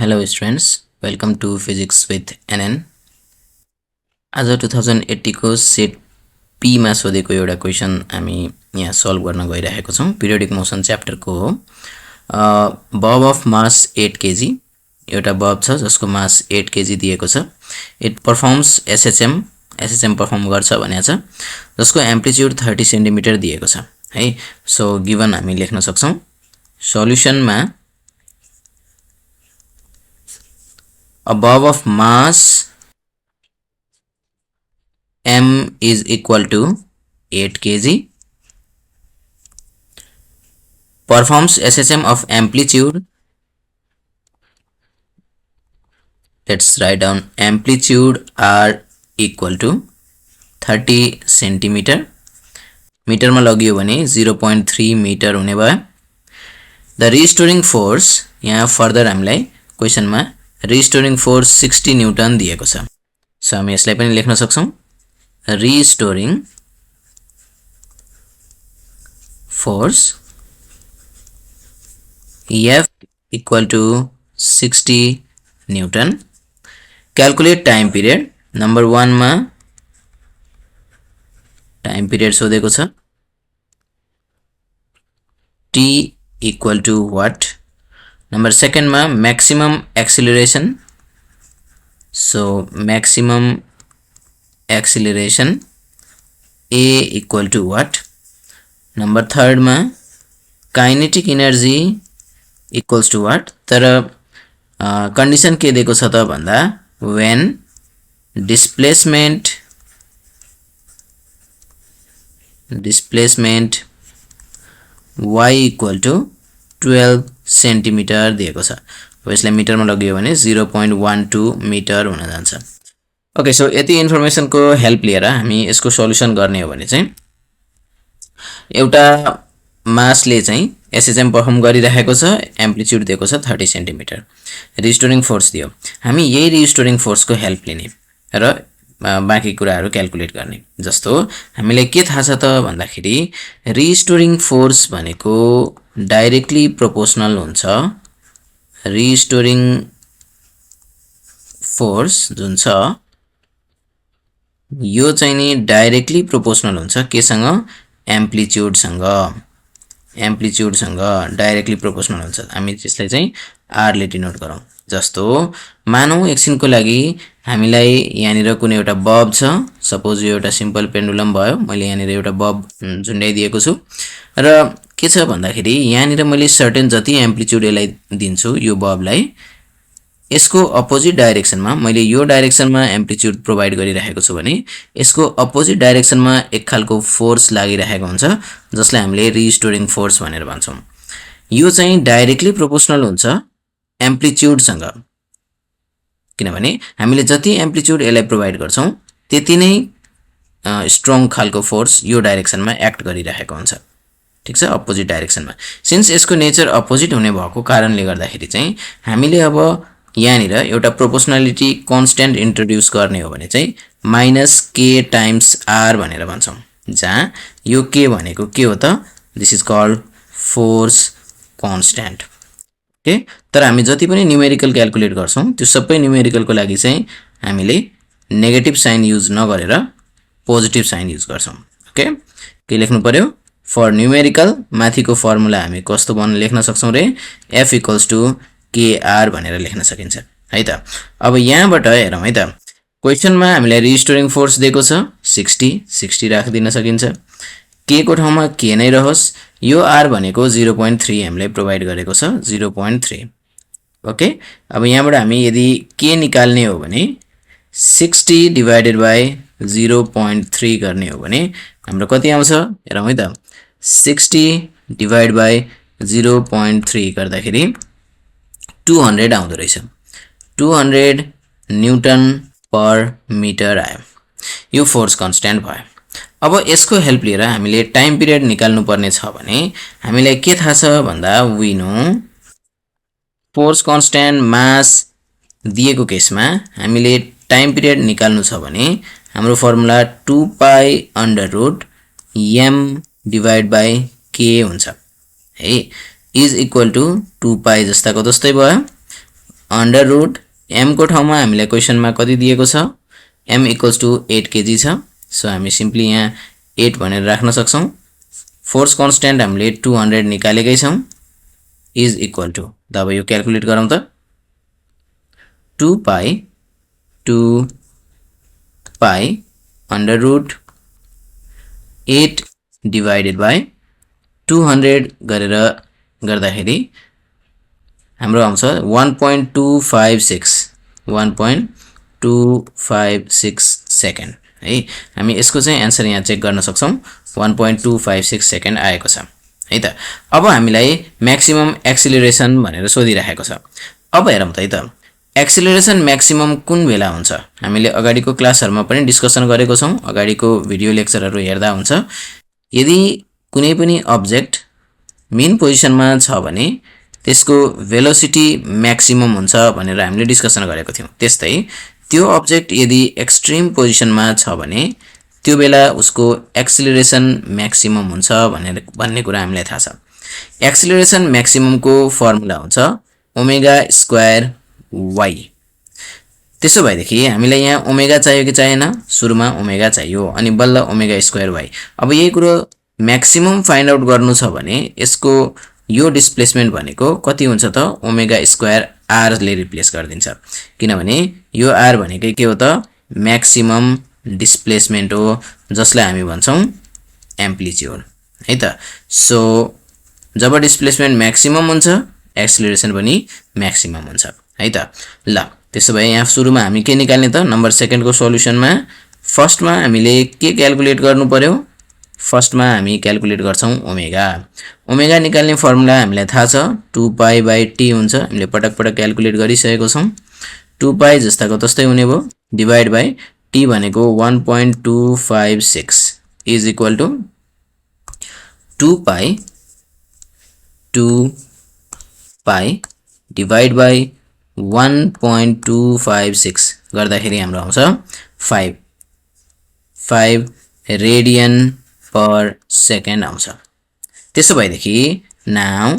Hello students, welcome to Physics with NN. आज 2080 को set P मा सोधेको एउटा क्वेशन हामी यहाँ सल्भ गर्न गइरहेको छौं। पिरियोडिक मोसन च्याप्टर को हो। बब अफ मास 8 kg एउटा बब छ जसको मास 8 kg दिएको छ। इट परफर्म्स SHM परफर्म गर्छ भनेको छ जसको एम्प्लिट्युड 30 सेन्टिमिटर दिएको छ है। सो गिवन हामी लेख्न सक्छौं। सल्युसन मा a bob of mass m is equal to 8 kg performs SHM of amplitude. Let's write down amplitude r equal to 30 centimeter. Metre में लगियो भने 0.3 मीटर हुने भयो। The restoring force यहाँ फर्दर हामीलाई क्वेशन में रिस्टोरिङ फोर्स 60 न्यूटन दिएको छ। सो हामी यसलाई पनि लेख्न सक्छौं। Restoring force F equal to 60 Newton. Calculate time period number 1 मा टाइम पिरियड सोधेको छ। T equal to what? Number 2 मा maximum acceleration. So maximum acceleration A equal to what? Number 3 मा kinetic energy equals to what? तर condition के दिएको छ त भन्दा when displacement y equal to 12 centimetre दिएको छ। अब यसलाई मिटर मा लगियो भने 0.12 मिटर हुन जान्छ। ओके, सो यति इन्फर्मेसन को हेल्प लिएर हामी यसको सल्युसन गर्ने हो भने चाहिँ एउटा मासले चाहिँ SHM परफर्म गरिरहेको छ, एम्प्लिट्युड दिएको छ 30 सेन्टिमिटर, रिस्टोरिङ फोर्स दियो। हामी यही रिस्टोरिङ फोर्स को हेल्प लिने र बाँकी कुराहरु क्याल्कुलेट गर्ने। जस्तो हामीले के थाहा छ त भन्दाखेरि रिस्टोरिङ फोर्स भनेको डाइरेक्टली प्रोपोर्शनल हुन्छ। रिस्टोरिङ फोर्स जुन छ यो चाहिँ नि डाइरेक्टली प्रोपोर्शनल हुन्छ केसँग? एम्प्लिट्युड सँग डाइरेक्टली प्रोपोर्शनल हुन्छ। हामी त्यसलाई चाहिँ r ले डिनोट गरौँ। जस्तो मानौ एकछिनको लागि हामीलाई यहाँनिर कुनै एउटा बब छ। सपोज यो एउटा सिम्पल पेन्डुलम भयो। मैले यहाँनिर एउटा बब झुन्डाइदिएको छु र के छ भन्दाखेरि यहाँनिर मैले सर्टेन जति एम्प्लिट्युड यसलाई दिन्छु यो बबलाई, यसको अपोजिट डाइरेक्सनमा मैले यो डाइरेक्सनमा एम्प्लिट्युड प्रोवाइड गरिरहेको छु भने यसको अपोजिट डाइरेक्सनमा एक खालको फोर्स लागिरहेको हुन्छ जसलाई हामीले रिस्टोरिङ फोर्स भनेर भन्छौं। यो चाहिँ डाइरेक्टली प्रोपोर्शनल हुन्छ एम्प्लिट्युड सँग, किनभने हामीले जति एम्प्लिट्युड यसलाई प्रोवाइड गर्छौं त्यति नै स्ट्रङ खालको फोर्स यो डाइरेक्सनमा एक्ट गरिरहेको हुन्छ। ठीक छ, अपोजिट डाइरेक्सनमा। सिन्स यसको नेचर अपोजिट हुने भएको कारणले गर्दाखेरि चाहिँ हामीले अब यहाँनिर एउटा प्रोपोर्शनालिटी कन्स्ट्यान्ट इन्ट्रोड्युस गर्ने हो भने चाहिँ -k टाइम्स r भनेर भन्छौं, जहाँ यो k भनेको के हो त? This is called force constant. Okay, तर हामी जति पनि न्यूमेरिकल क्याल्कुलेट गर्छौं त्यो सबै न्यूमेरिकल को लागि चाहिँ हामीले नेगेटिभ साइन युज नगरेर पोजिटिभ साइन युज गर्छौं। ओके, के लेख्नु पर्यो? फर न्यूमेरिकल माथिको फर्मुला हामी कस्तो लेख्न सक्छौं रे? F equals to kr भनेर लेख्न सकिन्छ है त। अब यहाँबाट हेरौं है त। क्वेशनमा हामीलाई रिस्टोरिङ फोर्स दिएको छ 60 राखिदिन सकिन्छ। k को ठाउँमा k नै रहोस्। यो r भनेको 0.3 हामीलाई प्रोवाइड गरेको छ 0.3। ओके, अब यहाँबाट हामी यदि k निकाल्ने हो भने 60 डिवाइडेड बाइ 0.3 गर्ने हो भने हाम्रो कति आउँछ हेरौं है त। 60 डिवाइड बाइ 0.3 गर्दाखेरि 200 आउँदो रहेछ। 200 न्यूटन पर मिटर आयो। यो फोर्स कन्स्ट्यान्ट भयो। अब यसको हेल्प लिएर हामीले टाइम पिरियड निकाल्नु पर्ने छ भने हामीलाई के थाहा छ भन्दा we know force constant mass दिएको केसमा हामीले टाइम पिरियड निकाल्नु छ भने हाम्रो formula 2 pi under root m divide by k हुन्छ है। इज इक्वल टू 2 पाई जस्ताको जस्तै भयो। अंडर रुट m को ठाउँमा हामीलाई क्वेशनमा कति दिएको छ m = 8 kg छ सो हामी सिम्पली यहाँ 8 भनेर राख्न सक्छौं फोर्स कन्स्ट्यान्ट हामीले 200 निकालेकै छौं इज इक्वल टु त अब यो क्याल्कुलेट गरौँ त 2 pi under root 8 divided by 200 गरेर गर्दाखेरि हाम्रो आउँछ 1.256 सेकेन्ड है हामी यसको चाहिँ आन्सर यहाँ चेक गर्न सक्छौं 1.256 सेकेन्ड आएको छ है त अब हामीलाई म्याक्सिमम एक्सिलरेसन भनेर सोधिराखेको छ अब हेरौँ त है त एक्सिलरेसन म्याक्सिमम कुन बेला हुन्छ हामीले अगाडिको क्लासहरुमा पनि डिस्कसन गरेको छौं अगाडिको भिडियो लेक्चरहरु हेर्दा हुन्छ यदि कुनै पनि अब्जेक्ट मेन पोजिसनमा छ भने त्यसको भेलोसिटी म्याक्सिमम हुन्छ भनेर हामीले डिस्कसन गरेको थियौं त्यस्तै त्यो अब्जेक्ट यदि एक्सट्रीम पोजिसनमा छ भने त्यो बेला उसको एक्सिलरेसन म्याक्सिमम हुन्छ भन्ने कुरा हामीलाई थाहा छ एक्सिलरेसन म्याक्सिमम को फर्मुला हुन्छ ओमेगा स्क्वायर y त्यसो भएदेखि हामीलाई यहाँ ओमेगा चाहियो कि चाहिएन सुरुमा ओमेगा चाहियो अनि बल्ल ओमेगा स्क्वायर y अब यही कुरो म्याक्सिमम फाइन्ड आउट गर्नु छ भने यसको यो डिस्प्लेसमेन्ट भनेको कति हुन्छ त ओमेगा स्क्वायर r ले रिप्लेस गर्दिन्छ किनभने यो r भनेकै के हो त म्याक्सिमम डिस्प्लेसमेन्ट हो जसलाई हामी भन्छौं एम्प्लिट्युड है त सो जब डिस्प्लेसमेन्ट म्याक्सिमम हुन्छ एक्सिलरेसन पनि म्याक्सिमम हुन्छ है त ल त्यसो भए यहाँ सुरुमा हामी के निकाल्ने त नम्बर 2 को सोलुसनमा फर्स्टमा हामीले के क्याल्कुलेट गर्नु पर्यो फर्स्टमा हामी क्याल्कुलेट गर्छौं ओमेगा ओमेगा निकाल्ने फर्मुला हामीलाई थाहा छ 2 पाइ बाइ t हुन्छ हामीले पटक पटक क्याल्कुलेट गरिसकेको छौं 2 पाइ जस्ताको तस्तै हुने भो डिवाइड बाइ t भनेको 1.256 इज इक्वल टु 2 पाइ डिवाइड बाइ 1.256 गर्दाखेरि हाम्रो आउँछ 5 रेडियन पर सेकेन्ड आउँछ त्यसो भएदेखि नाउ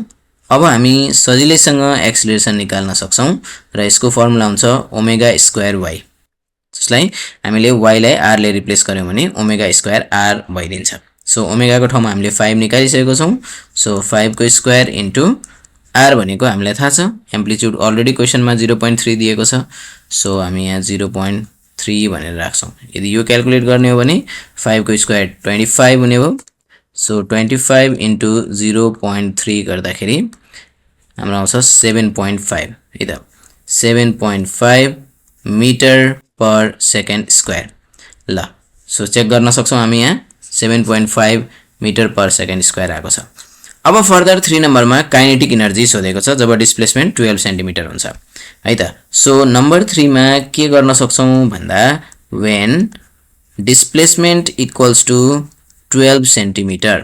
अब हामी सजिलैसँग एक्सिलरेसन निकाल्न सक्छौं र यसको फर्मुला हुन्छ ओमेगा स्क्वायर y जसलाई हामीले y लाई r ले रिप्लेस गर्यौं भने ओमेगा स्क्वायर r भइदिन्छ सो ओमेगा को ठाउँमा हामीले 5 निकालिसकेको छौं सो 5 को स्क्वायर इन्टु r भनेको हामीलाई थाहा छ एम्प्लिट्युड अलरेडी क्वेशनमा 0.3 दिएको छ सो हामी यहाँ 0.3 भनेर राख्छौं यदि यो क्याल्कुलेट गर्ने हो भने 5 को स्क्वायर 25 हुने हो सो 25 इन्टु 0.3 गर्दाखेरि हाम्रो आउँछ 7.5 है त 7.5 मिटर पर सेकेन्ड स्क्वायर ल सो चेक गर्न सक्छौं हामी यहाँ 7.5 मिटर पर सेकेन्ड स्क्वायर आएको छ अब फर्दर 3 नम्बरमा काइनेटिक एनर्जी सोधेको छ जब डिस्प्लेसमेन्ट 12 सेन्टिमिटर हुन्छ है त सो नम्बर 3 मा के गर्न सक्छौं भन्दा when displacement equals to 12 centimetre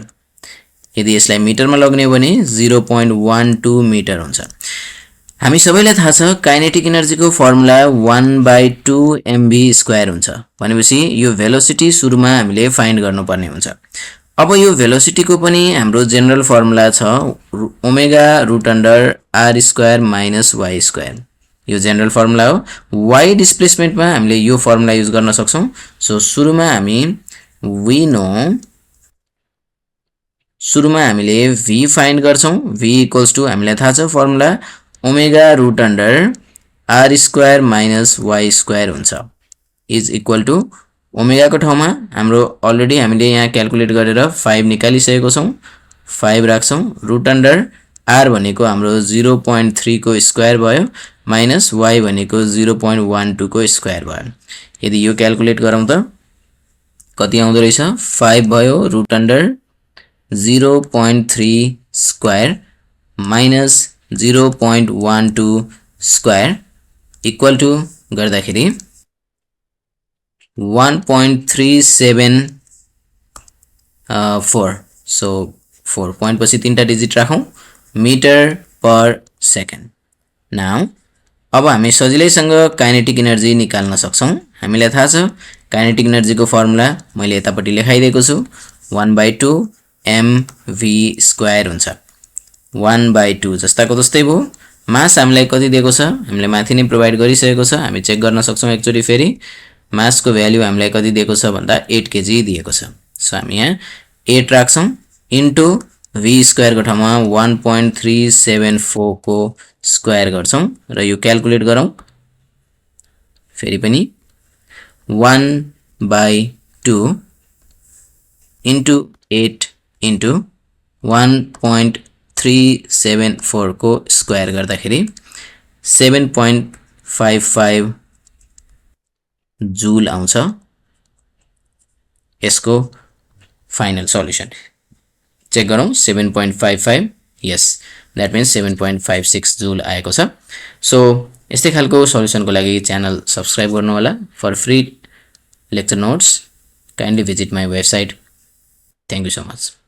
यदि यसलाई मिटरमा लग्ने हो भने 0.12 मिटर हुन्छ हामी सबैलाई थाहा छ काइनेटिक एनर्जीको फर्मुला 1/2 mv² हुन्छ भनेपछि यो भेलोसिटी सुरुमा हामीले फाइन्ड गर्नुपर्ने हुन्छ अब यो भेलोसिटी को पनि हाम्रो जनरल फर्मुला छ omega root under r² minus y² यो जनरल फर्मुला हो y डिस्प्लेसमेन्टमा हामीले यो फर्मुला युज गर्न सक्छौं सो सुरुमा हामीले v फाइन्ड गर्छौं v इक्वल्स टु हामीलाई थाहा छ formula omega root under r² minus y² हुन्छ इज इक्वल टु ओमेगा को ठाउँमा हाम्रो अलरेडी हामीले यहाँ क्याल्कुलेट गरेर 5 निकालिसकेको छौं 5 राख्छौं रुट अंडर r भनेको हाम्रो 0.3 को स्क्वायर भयो माइनस y भनेको 0.12 को स्क्वायर भयो यदि यो क्याल्कुलेट गरौँ त कति आउँदो रहेछ 5 भयो root under 0.3 square minus 0.12 square equal to गर्दाखेरि 1.374 सो 4 पॉइंट पछि तीनटा डिजिट राखौं मिटर पर सेकेन्ड नाउ अब हामी सजिलैसँग काइनेटिक एनर्जी निकाल्न सक्छौं हामीलाई थाहा छ काइनेटिक एनर्जीको फर्मुला मैले यतापटि लेखाइदिएको छु 1/2 mv² हुन्छ 1/2 जस्ताको जस्तै भो मास हामीलाई कति दिएको छ, हामीले माथि नै प्रोभाइड गरिसकेको छ, हामी चेक गर्न सक्छौँ एकचोटि फेरि। मासको भ्याल्यु हामीलाई कति दिएको छ भन्दा 8 केजी दिएको छ। सो हामी यहाँ 8 राख्छौँ इन्टु v स्क्वायरको ठाउँमा 1.374 को स्क्वायर गर्छौँ र यो क्याल्कुलेट गरौँ। फेरि पनि 1/2 इन्टु 8 इन्टु 1.374 को स्क्वायर गर्दाखेरि 7.55 जूल आउँछ यसको फाइनल सल्युसन। चेक गरौँ 7.55, यस द्याट मिन्स 7.56 जूल आएको छ। सो यस्तै खालको सल्युसनको लागि च्यानल सब्सक्राइब गर्नु होला। For free lecture notes kindly visit my website. Thank you so much.